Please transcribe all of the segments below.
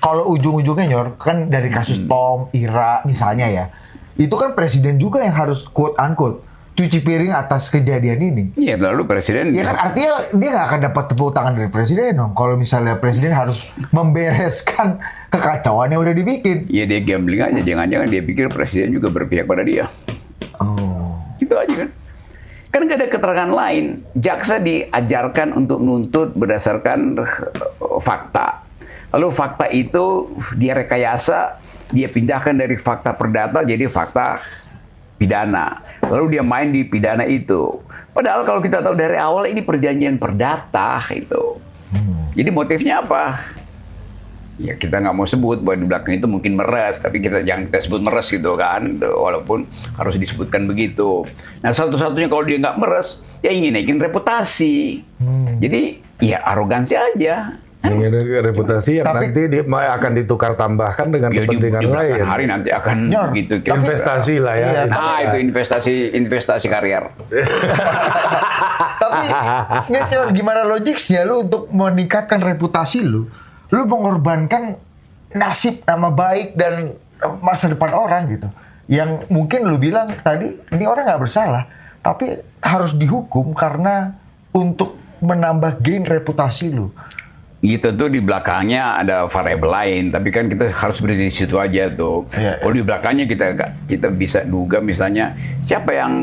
kalau ujung-ujungnya Nyor, kan dari kasus Tom, Ira misalnya ya, itu kan presiden juga yang harus quote unquote cuci piring atas kejadian ini. Iya, lalu presiden. Ya kan artinya dia nggak akan dapat tepuk tangan dari presiden dong. Kalau misalnya presiden harus membereskan kekacauan yang udah dibikin. Ya dia gambling aja, jangan-jangan dia pikir presiden juga berpihak pada dia. Oh. Itu aja kan. Kan nggak ada keterangan lain. Jaksa diajarkan untuk nuntut berdasarkan fakta. Lalu fakta itu dia rekayasa, dia pindahkan dari fakta perdata jadi fakta pidana. Lalu dia main di pidana itu. Padahal kalau kita tahu dari awal ini perjanjian perdata itu. Jadi motifnya apa? Ya kita nggak mau sebut bahwa di belakang itu mungkin meres, tapi jangan kita sebut meres gitu kan, walaupun harus disebutkan begitu. Nah satu-satunya kalau dia nggak meres, ya ingin naikin reputasi. Jadi ya arogansi aja. Ingin reputasi yang nanti akan ditukar tambahkan dengan kepentingan lain. Hari nanti akan gitu. Investasi lah ya. Iya, Nah itu investasi karier. Tapi gimana logiknya lu untuk meningkatkan reputasi lu? Lu mengorbankan nasib, nama baik dan masa depan orang gitu. Yang mungkin lu bilang tadi ini orang nggak bersalah, tapi harus dihukum karena untuk menambah gain reputasi lu. Gitu tuh di belakangnya ada variabel lain, tapi kan kita harus berada di situ aja tuh. Oh di belakangnya kita bisa duga misalnya siapa yang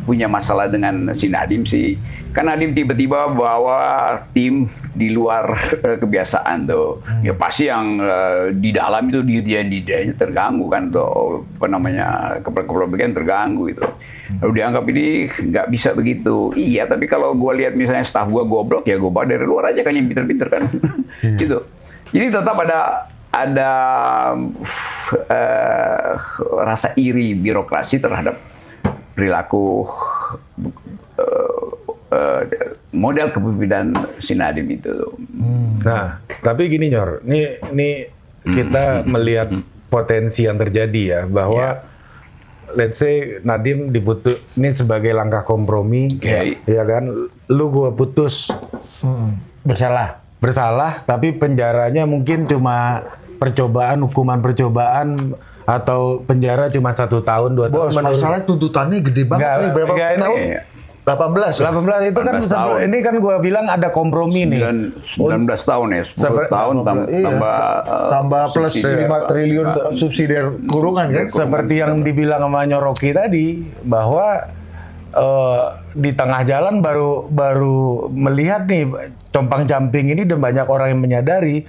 punya masalah dengan si Nadiem sih. Kan Nadiem tiba-tiba bawa tim di luar kebiasaan tuh. Ya pasti yang di dalam itu dirinya terganggu kan tuh, apa namanya, kepala bagian terganggu itu. Lalu dianggap ini nggak bisa begitu. Iya, tapi kalau gue lihat misalnya staf gue goblok, ya gue bawa dari luar aja kan yang pinter-pinter kan. Gitu. Jadi tetap ada rasa iri birokrasi terhadap perilaku model kepemimpinan si Nadiem itu. Nah, tapi gini Nyor, ini kita melihat potensi yang terjadi ya, bahwa let's say Nadiem ini sebagai langkah kompromi, ya kan, lu gua putus bersalah, tapi penjaranya mungkin cuma hukuman percobaan atau penjara cuma 1 tahun 2 tahun. Masalah tuntutannya gede banget. Berapa tahun? 18 itu kan tahun. ini kan gua bilang ada kompromi 19 tahun ya, 10 tahun tambah plus 5 triliun subsidi kurungan kan. Seperti yang dibilang sama Nyoroki tadi, bahwa di tengah jalan baru melihat nih compang-camping ini, dan banyak orang yang menyadari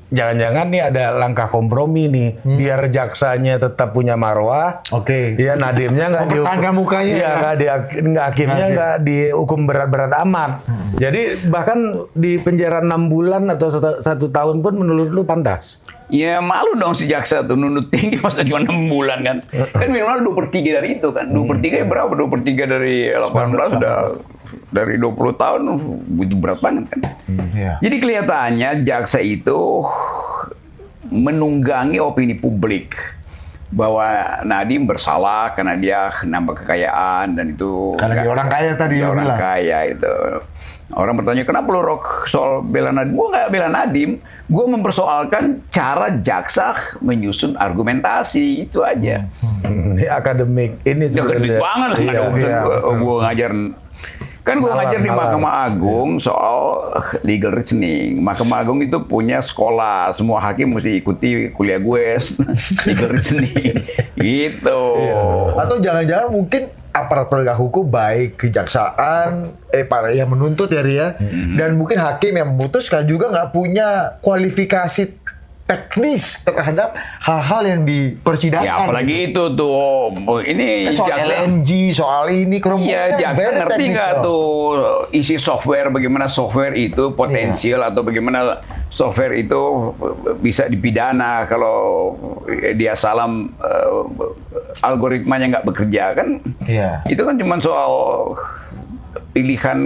jangan-jangan nih ada langkah kompromi nih, biar jaksanya tetap punya marwah. Ya Nadiemnya nggak dihukum mukanya. Iya, hakimnya nggak dihukum berat-berat amat. Jadi bahkan di penjara 6 bulan atau 1 tahun pun menurut lu pantas? Ya malu dong si jaksa tuh nuntut tinggi masa cuma 6 bulan kan. Kan minimal 2/3 dari itu kan. 2/3 berapa? 2/3 dari 18 sudah dari 20 tahun, itu berat banget kan. Jadi kelihatannya jaksa itu menunggangi opini publik bahwa Nadiem bersalah karena dia nambah kekayaan, dan itu karena dia orang kaya tadi, dia orang kaya itu. Orang bertanya, kenapa lu soal bela Nadiem? Gue nggak bela Nadiem, gue mempersoalkan cara jaksa menyusun argumentasi, itu aja. Ini akademik, ini sebenarnya banget gue ngajar. Kan gue ngajar di Mahkamah Agung soal legal reasoning. Mahkamah Agung itu punya sekolah, semua hakim mesti ikuti kuliah gue legal reasoning. Gitu. Atau jangan-jangan mungkin aparat penegak hukum, baik kejaksaan, para yang menuntut ya Ria, dan mungkin hakim yang memutuskan juga nggak punya kualifikasi teknis terhadap hal-hal yang dipersidangan. Ya apalagi itu tuh, ini soal LNG, soal ini, ya jaksa ngerti nggak tuh isi software, bagaimana software itu potensial atau bagaimana software itu bisa dipidana kalau dia salam algoritmanya nggak bekerja kan? Itu kan cuma soal pilihan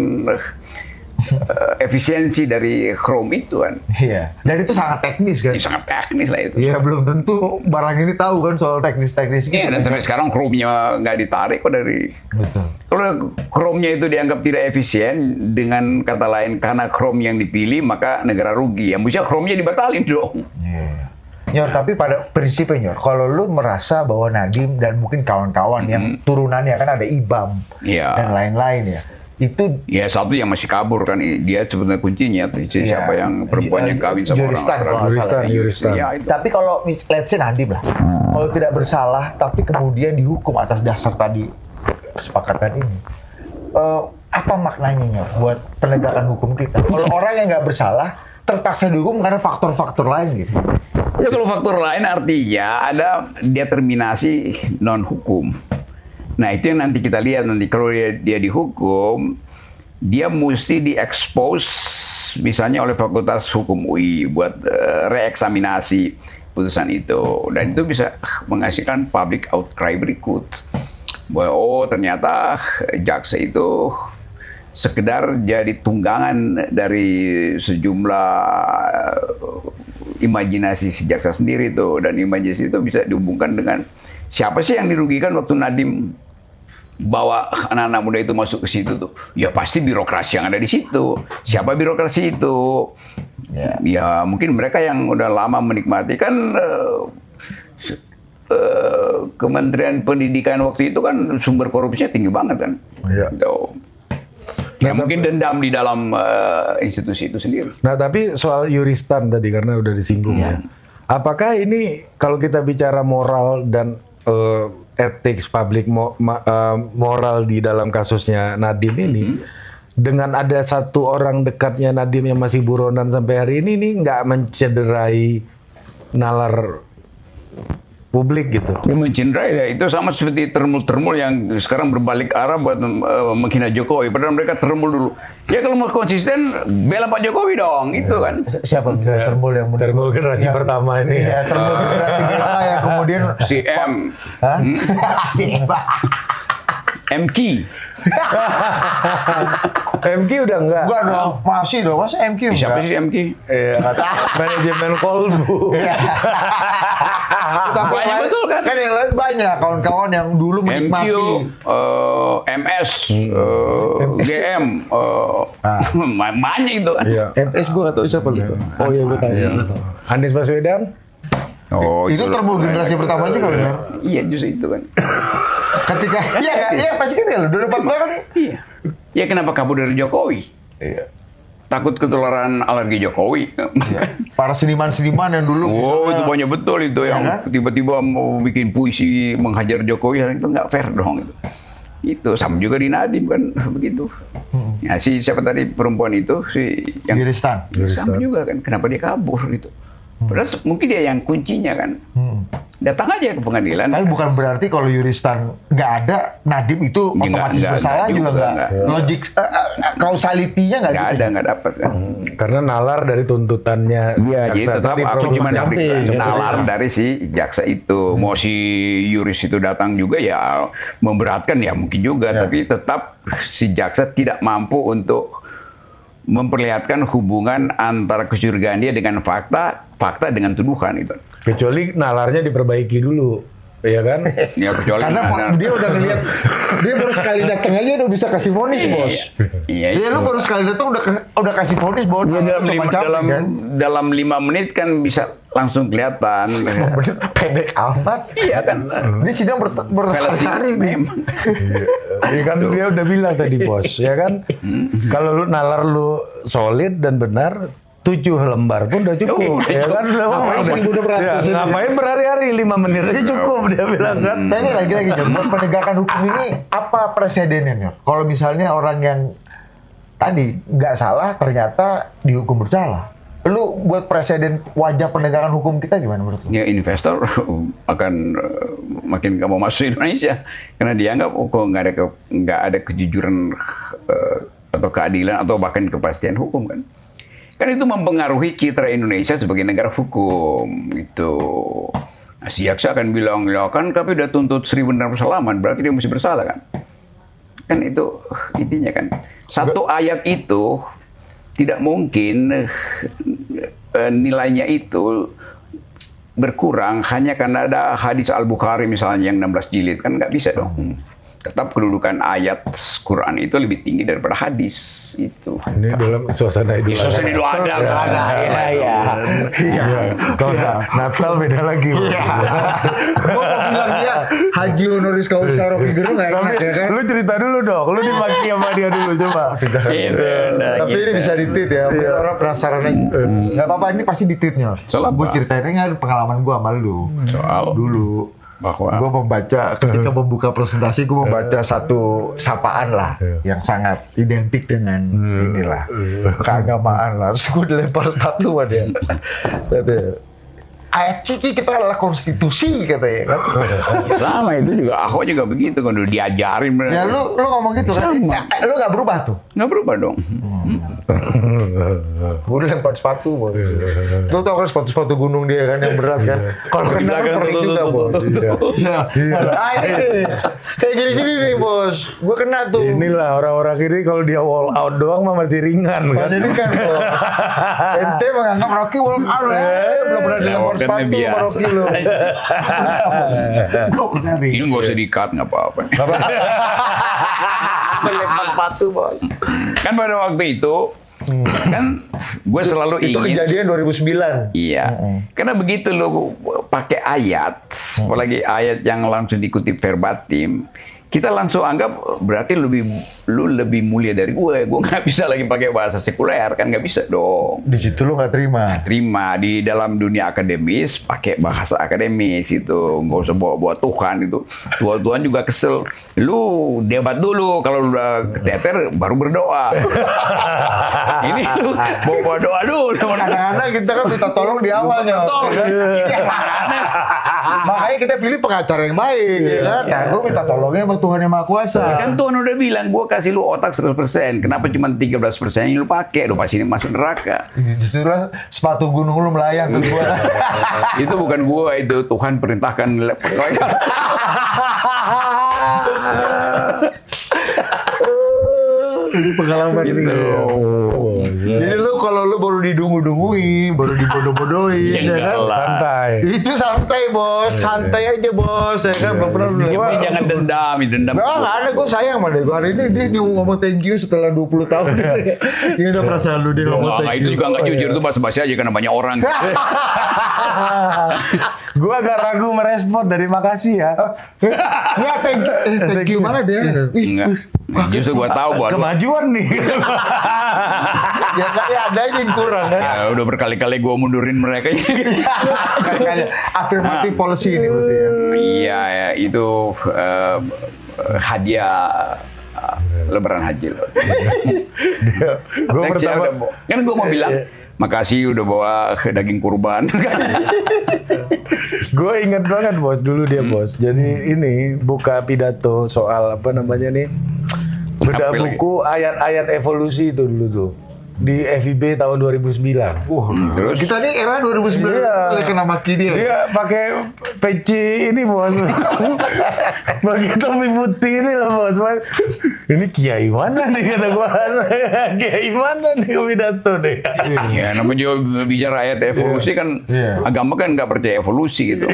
efisiensi dari Chrome itu kan. Iya. Dan itu sangat teknis kan. Ini sangat teknis lah itu. Iya, belum tentu barang ini tahu kan soal teknis-teknis gitu. Iya, dan sampai sekarang Chrome-nya nggak ditarik kok dari. Betul. Kalau Chrome-nya itu dianggap tidak efisien, dengan kata lain karena Chrome yang dipilih maka negara rugi. Ya mestinya Chrome-nya dibatalin dong. Iya. Nyor, tapi pada prinsipnya Nyor, kalau lu merasa bahwa Nadiem dan mungkin kawan-kawan yang turunannya kan ada IBAM Iya. dan lain-lain ya, itu Ya satu yang masih kabur kan, dia sebetulnya kuncinya tuh. Iya. Siapa yang perempuan yang kawin sama orang Juristan, Australia. kalau nggak salah. Juristan. Iya, itu. tapi kalau let's say Nadiem lah, kalau tidak bersalah tapi kemudian dihukum atas dasar tadi kesepakatan ini, apa maknanya Nyor buat penegakan hukum kita? Kalau orang yang nggak bersalah terpaksa dihukum karena faktor-faktor lain gitu. Ya kalau faktor lain artinya ada determinasi non hukum. Nah itu yang nanti kita lihat nanti kalau dia dihukum, dia mesti diekspos misalnya oleh Fakultas Hukum UI buat reeksaminasi putusan itu, dan itu bisa menghasilkan public outcry berikut bahwa oh ternyata jaksa itu sekedar jadi tunggangan dari sejumlah imajinasi si jaksa sendiri tuh, dan imajinasi itu bisa dihubungkan dengan siapa sih yang dirugikan waktu Nadiem bawa anak-anak muda itu masuk ke situ tuh? Ya pasti birokrasi yang ada di situ. Siapa birokrasi itu? Ya mungkin mereka yang udah lama menikmati kan. Kementerian Pendidikan waktu itu kan sumber korupsinya tinggi banget kan. Iya. Ya mungkin dendam di dalam institusi itu sendiri. Nah, tapi soal Yuristan tadi karena udah disinggung ya. Apakah ini kalau kita bicara moral dan ethics public moral di dalam kasusnya Nadiem ini, dengan ada satu orang dekatnya Nadiem yang masih buronan sampai hari ini nggak mencederai nalar publik gitu? Ya mencederai ya, itu sama seperti termul-termul yang sekarang berbalik arah buat menghina Jokowi. Padahal mereka termul dulu. Ya kalau mau konsisten, bela Pak Jokowi dong, itu kan. Siapa termul yang Termul generasi pertama ini. Iya, termul generasi kita yang kemudian Si M. Hah? Si MQ. MQ udah enggak? Enggak dong, masih dong, masa MQ enggak? Siapa sih MQ? Iya, manajemen kolbu. Tapi Banyak yang lain- betul kan? Kan yang lain banyak kawan-kawan yang dulu MQ, menikmati. MS, GM, banyak itu kan. Iya. MS gue gak tau siapa gitu. Oh iya gue tahu. Anies Baswedan? Oh, Itu termul generasi pertama juga benar. Iya justru itu kan. Ketika iya pasti kan lo 2014 kan. Iya. Ya kenapa kabur dari Jokowi? Iya. Takut ketularan alergi Jokowi. Para seniman-seniman yang dulu Oh, itu banyak betul itu yang kan? tiba-tiba mau bikin puisi menghajar Jokowi, itu nggak fair dong itu. Itu sama juga di Nadiem kan begitu. Ya siapa tadi perempuan itu si yang Yuristan. sama juga kan, kenapa dia kabur gitu. Padahal mungkin dia yang kuncinya kan. Datang aja ke pengadilan. Tapi bukan berarti kalau Yuristan nggak ada, Nadiem itu Ya, otomatis nggak bersalah juga, juga nggak. nggak. Logik, kausalitinya nggak Nggak gitu. ada, nggak dapat kan. Karena nalar dari tuntutannya. Iya, jadi jaksa tetap tadi aku problem cuma pendamping. nalar dari si jaksa itu. Mau si Yuris itu datang juga ya memberatkan ya mungkin juga, tapi tetap si jaksa tidak mampu untuk memperlihatkan hubungan antara kecurigaan dia dengan fakta dengan tuduhan itu. Kecuali nalarnya diperbaiki dulu, ya kan? Ya kecuali Karena dia udah ngeliat, dia baru sekali datang aja udah bisa kasih vonis bos. Iya, Iya, lu baru sekali datang udah kasih vonis bahwa dia dalam kan. dalam 5 menit kan bisa langsung kelihatan. Pendek amat. Iya kan. Ini sidang Fallacy berhari-hari nih. memang. Ya kan dia udah bilang tadi bos, ya kan? Kalau lu nalar lu solid dan benar, 7 lembar pun udah cukup, ya kan? Ngapain 1.600? Ya, ngapain berhari-hari 5 menit aja cukup dia bilang kan? Tapi lagi-lagi Nyor, buat penegakan hukum ini apa presidennya Nyor? Kalau misalnya orang yang tadi nggak salah ternyata dihukum bersalah, lu buat presiden wajah penegakan hukum kita gimana menurut lu? Ya investor akan makin nggak mau masuk Indonesia karena dianggap kok nggak ada kejujuran atau keadilan atau bahkan kepastian hukum kan. Kan itu mempengaruhi citra Indonesia sebagai negara hukum gitu. Nah, si jaksa akan bilang, ya kan kami udah tuntut 1.600 halaman, berarti dia mesti bersalah kan? Kan itu intinya kan. Satu ayat itu tidak mungkin nilainya itu berkurang hanya karena ada hadis Al-Bukhari misalnya yang 16 jilid, kan nggak bisa dong. Tetap kedudukan ayat Quran itu lebih tinggi daripada hadis itu. Ini dalam suasana Idul Adha. Suasana Idul Adha kan. Iya. Kalau Natal beda lagi. Gue mau bilang dia Haji honoris causa Rocky Gerung nggak enak ya kan? Lu cerita dulu dong. Lu dimaki sama dia dulu coba. Tapi ini bisa ditit ya, orang penasaran aja. Nggak apa-apa, ini pasti dititnya. Soal Gue apa? ceritainnya pengalaman gue sama lu. Soal Dulu. bahwa Gue membaca, ketika membuka presentasi, gue membaca satu sapaan lah yang sangat identik dengan inilah keagamaan lah. Terus gue dilempar sepatu sama dia. Katanya, ayat suci kita adalah konstitusi katanya kan. sama itu juga Ahok juga begitu kan, udah diajarin bener. Ya lu ngomong gitu kan, lu nggak berubah tuh. Nggak berubah dong. Gue dilempar sepatu bos. Lu tau kan sepatu gunung dia kan yang berat kan. Kalau kena kan perih juga bos. Iya. Ah ini kayak gini-gini nih bos. Gue kena tuh. Inilah orang-orang ini kalau dia wall out doang mah masih ringan kan. Jadi kan bos. Ente menganggap Rocky wall out ya. Belum pernah dilempar kan sepatu sama Rocky lu. Gue pernah nih. Ini nggak usah di-cut, nggak apa-apa. Melempar sepatu bos. Kan pada waktu itu, kan gue selalu Itu ingin. kejadian 2009. Iya, karena begitu lo pakai ayat, apalagi ayat yang langsung dikutip verbatim, kita langsung anggap berarti lu lebih mulia dari gue nggak bisa lagi pakai bahasa sekuler, kan nggak bisa dong. Di situ lu nggak terima. Terima di dalam dunia akademis pakai bahasa akademis itu, nggak usah bawa Tuhan itu. Tuhan juga kesel. Lu debat dulu, kalau lu udah keteter baru berdoa. Ini lu bawa doa dulu. Kadang-kadang kita kan minta tolong di awalnya. Makanya kita pilih pengacara yang baik, ya kan? Nah, gue minta tolongnya sama Tuhan yang Maha Kuasa. Kan Tuhan udah bilang, gue kasih lu otak 100%. Kenapa cuma 13% yang lu pakai? Lu pasti masuk neraka. Justru lah sepatu gunung lu melayang ke gua. Itu bukan gue, itu Tuhan perintahkan. Ini pengalaman Gitu. ini. Jadi lu kalau lu baru didungu-dungui, baru dibodoh-bodohin, ya kan? Santai. Itu santai bos, santai aja bos, ya kan? Belum pernah lu. Tapi jangan dendam. Nggak ada, gue sayang sama dia. Hari ini dia ngomong thank you setelah 20 tahun. Ini udah perasaan lu dia ngomong Nah, thank itu you. juga nggak jujur, itu basa-basi aja karena banyak orang. Gua agak ragu merespon dari makasih ya. Nggak, thank you banget ya. Enggak. Justru gue tahu bahwa lu- Kemajuan nih. Ya ada aja yang kurang kan. ya, udah berkali-kali gue mundurin mereka. Sekali-kali afirmatif policy ini berarti ya. Iya, ya, itu hadiah Lebaran Haji loh. Gue Next ya, pertama kan gue mau bilang, makasih udah bawa daging kurban. gue ingat banget bos dulu dia bos. Jadi ini buka pidato soal apa namanya nih, bedah Apa lagi? buku ayat-ayat evolusi itu dulu tuh di FIB tahun 2009. Terus Kita nih era 2009 Iya. oleh kena maki dia. Dia pakai peci ini bos, bagi topi putih ini loh bos. Ini kiai mana nih kata gua? Kiai mana nih pidato nih? ya namanya juga bicara ayat evolusi kan, Iya. agama kan nggak percaya evolusi gitu.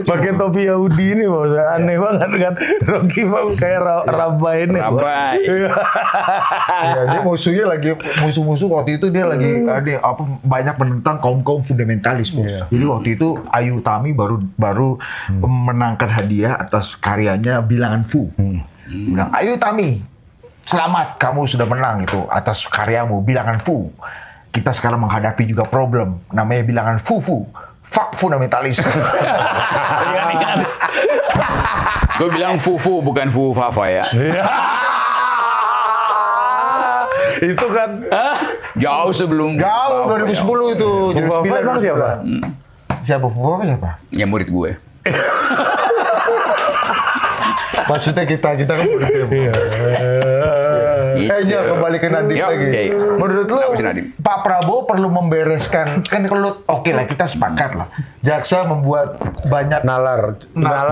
Pakai topi Yahudi ini bos, aneh banget kan? Rocky mau kayak rabai ini. bos. Rabai. Ya, dia musuh-musuh waktu itu dia lagi banyak menentang kaum fundamentalis bos. Iya. Jadi waktu itu Ayu Utami baru menangkan hadiah atas karyanya Bilangan Fu. Bilang, Ayu Utami, selamat kamu sudah menang itu atas karyamu Bilangan Fu. Kita sekarang menghadapi juga problem namanya Bilangan Fu. Fuck fundamentalis. Gue bilang fufu bukan fu fafa ya. Itu kan Jauh sebelum Jauh 2010 itu. Jadi Fufa 9 emang siapa? Siapa Fufa siapa? Ya murid gue. Maksudnya kita kan Iya. Gitu. kembali ke Nadiem Ya, lagi. oke. Menurut lu Apa sih Nadiem? Pak Prabowo perlu membereskan kan kalau oke lah kita sepakat lah. Jaksa membuat banyak Nalar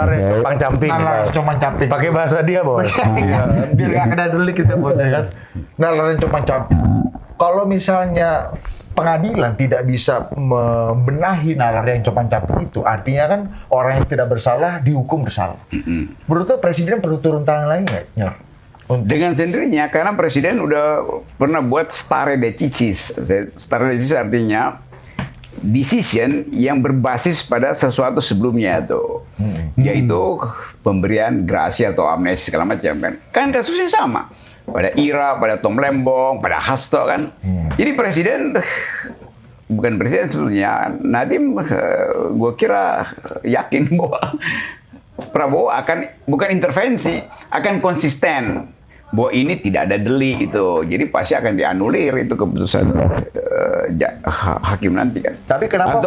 yang cupang camping. nalar cuman camping. Pakai bahasa dia bos. Biar gak kena delik kita bos ya kan. Nalar yang cuman camping. kalau misalnya pengadilan tidak bisa membenahi nalar yang compang-camping itu, artinya kan orang yang tidak bersalah dihukum bersalah. Menurut lo presiden perlu turun tangan lagi nggak, Nyor? Dengan sendirinya, karena presiden udah pernah buat stare decisis. Stare decisis artinya decision yang berbasis pada sesuatu sebelumnya tuh, yaitu pemberian gracia atau amnesti segala macam kan. Kan kasusnya sama pada Ira, pada Tom Lembong, pada Hasto kan. Jadi presiden bukan presiden sebetulnya, Nadiem gue kira yakin bahwa Prabowo akan bukan intervensi, akan konsisten bahwa ini tidak ada delik itu, jadi pasti akan dianulir itu keputusan hakim nanti kan. Tapi kenapa?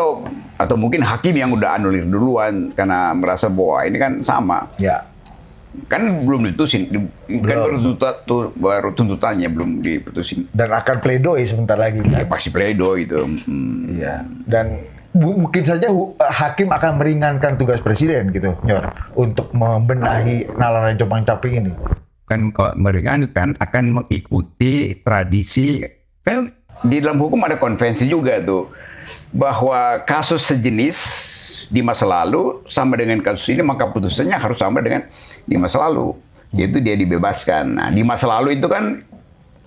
Atau mungkin hakim yang udah anulir duluan karena merasa bahwa ini kan sama. Ya. Kan belum ditusin, kan baru tuntutannya belum diputusin. Dan akan pledoi sebentar lagi Ya, kan? pasti pledoi itu. Iya. Dan mungkin saja hakim akan meringankan tugas presiden gitu, Nyor, untuk membenahi nalar yang compang-camping ini. Kan kalau meringankan akan mengikuti tradisi. Kan di dalam hukum ada konvensi juga tuh, bahwa kasus sejenis di masa lalu sama dengan kasus ini, maka putusannya harus sama dengan di masa lalu, yaitu dia dibebaskan. Nah, di masa lalu itu kan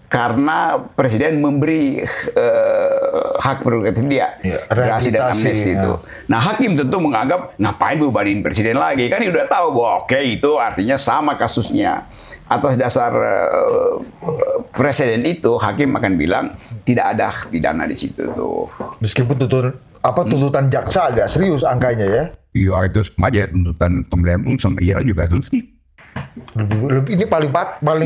karena presiden memberi hak prerogatif dia, gerasi dan amnesti itu. Nah, hakim tentu menganggap ngapain bebanin presiden lagi, kan dia udah tahu bahwa oke, itu artinya sama kasusnya. Atas dasar presiden itu, hakim akan bilang tidak ada pidana di situ tuh. Meskipun tuntutan jaksa agak serius angkanya ya. Ya itu sama aja tuntutan Tom Lembong sama Ira juga tuh. Ini paling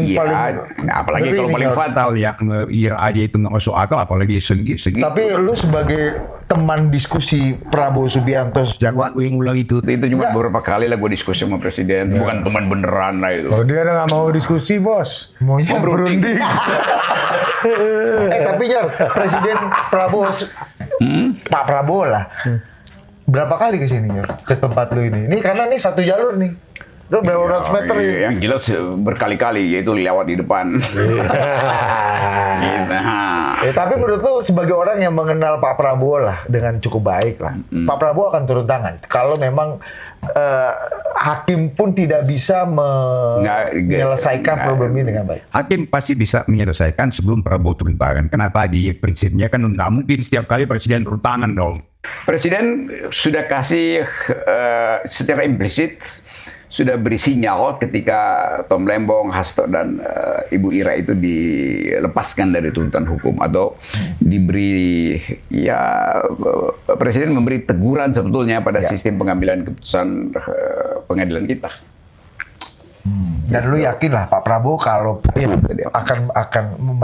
Iya, apalagi kalau paling Fatal yang Ira aja itu nggak masuk akal, apalagi segi. Tapi lu sebagai teman diskusi Prabowo Subianto Jangan ulang itu. Itu cuma beberapa kali lah gue diskusi sama presiden, bukan teman beneran lah itu. Oh, dia nggak mau diskusi, bos. maunya berunding. Tapi Jar, Presiden Prabowo, Pak Prabowo lah, berapa kali ke sini Jar, ke tempat lu ini? Ini karena ini satu jalur nih. Lu berapa ratus meter ya? Yang jelas berkali-kali, yaitu lewat di depan. Gitu. Tapi menurut lu sebagai orang yang mengenal Pak Prabowo lah dengan cukup baik lah, Pak Prabowo akan turun tangan kalau memang hakim pun tidak bisa menyelesaikan problem ini dengan baik. Hakim pasti bisa menyelesaikan sebelum Prabowo turun tangan. Kenapa? Di prinsipnya kan nggak mungkin setiap kali presiden turun tangan dong. Presiden sudah kasih secara implisit, sudah beri sinyal ketika Tom Lembong, Hasto, dan Ibu Ira itu dilepaskan dari tuntutan hukum atau diberi, ya Presiden memberi teguran sebetulnya pada sistem pengambilan keputusan pengadilan kita. Dan lu yakin lah Pak Prabowo kalau akan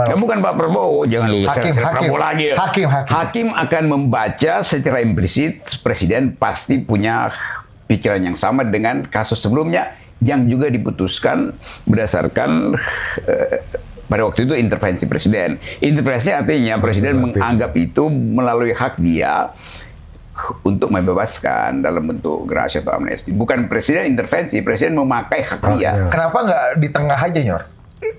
Ya, bukan Pak Prabowo, jangan lu Prabowo lagi. Hakim akan membaca secara implisit Presiden pasti punya pikiran yang sama dengan kasus sebelumnya yang juga diputuskan berdasarkan pada waktu itu intervensi presiden. Intervensi artinya presiden menganggap itu melalui hak dia untuk membebaskan dalam bentuk gerasi atau amnesti. Bukan presiden intervensi, presiden memakai hak dia. Kenapa nggak di tengah aja, Nyor?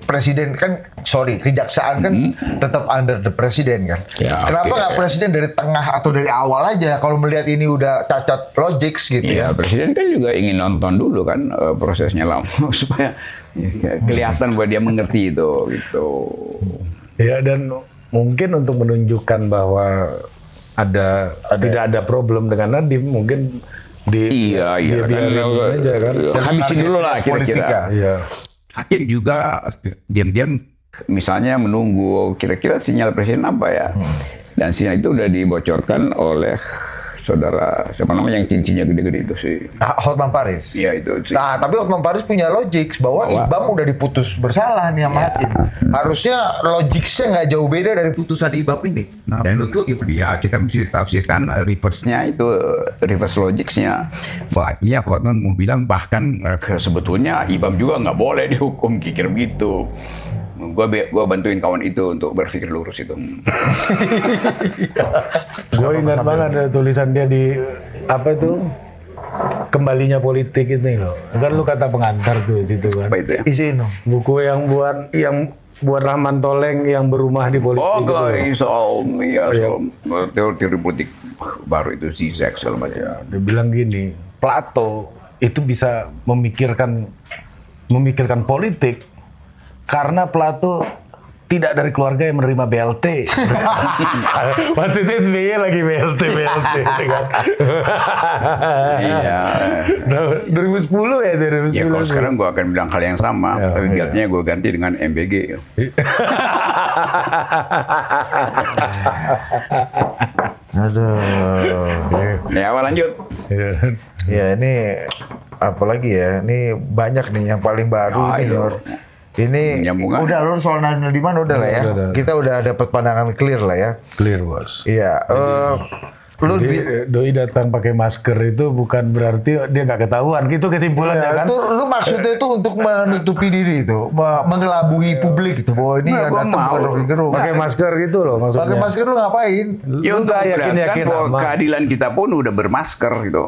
Presiden kan, kejaksaan kan tetap under the presiden kan. Ya, kenapa nggak presiden dari tengah atau dari awal aja kalau melihat ini udah cacat logik gitu ya? Presiden kan juga ingin nonton dulu kan prosesnya lama supaya kelihatan bahwa dia mengerti itu gitu. Ya, dan mungkin untuk menunjukkan bahwa tidak ada problem dengan Nadiem, mungkin biarin aja kan. Habisin dulu lah kira-kira. Iya. Hakim juga diam-diam misalnya menunggu kira-kira sinyal presiden apa ya. Dan sinyal itu udah dibocorkan oleh saudara, siapa namanya yang cincinnya gede-gede itu sih. Hotman Paris. Iya itu sih. Nah, tapi Hotman Paris punya logik bahwa IBAM udah diputus bersalah nih sama hakim. Harusnya logiknya nggak jauh beda dari putusan IBAM ini. Nah, dan itu ya kita mesti tafsirkan reverse-nya Itu reverse logicsnya. Iya, Hotman mau bilang bahkan Sebetulnya IBAM juga nggak boleh dihukum kikir begitu. Gua bantuin kawan itu untuk berpikir lurus itu. Gue ingat banget ada tulisan dia di apa itu kembalinya politik ini loh. Kan lu kata pengantar tuh di situ kan. Apa itu ya? Isiin dong. Buku yang buat Rahman Toleng yang berumah di politik. Oh, gitu loh. guys, soal teori politik baru itu zigzag segala macam. Dia bilang gini, Plato itu bisa memikirkan politik karena Plato tidak dari keluarga yang menerima BLT. Waktu itu SBY lagi BLT gitu kan. Iya. 2010 ya, 2010. Ya kalau sekarang gue akan bilang hal yang sama, Ya, tapi iya. BLT-nya gue ganti dengan MBG. Aduh. Ya, apa lanjut? Ya ini apalagi ya, ini banyak nih yang paling baru nih, Ayo. Yor. Ini Nyambungan. udah lu soal nanya di mana udah lah ya. Udah. Kita udah dapat pandangan clear lah ya. Clear, Bos. Iya, lu Jadi, Doi datang pakai masker itu bukan berarti dia nggak ketahuan, gitu kesimpulannya iya, kan? itu lu maksudnya itu untuk menutupi diri itu, mengelabui publik gitu bahwa ini Nah, yang gua datang mau. bukan Rocky Gerung. Pakai masker gitu loh maksudnya. Pakai masker lu ngapain? Ya Lu untuk nggak memperlihatkan yakin-yakin bahwa amat. keadilan kita pun udah bermasker gitu.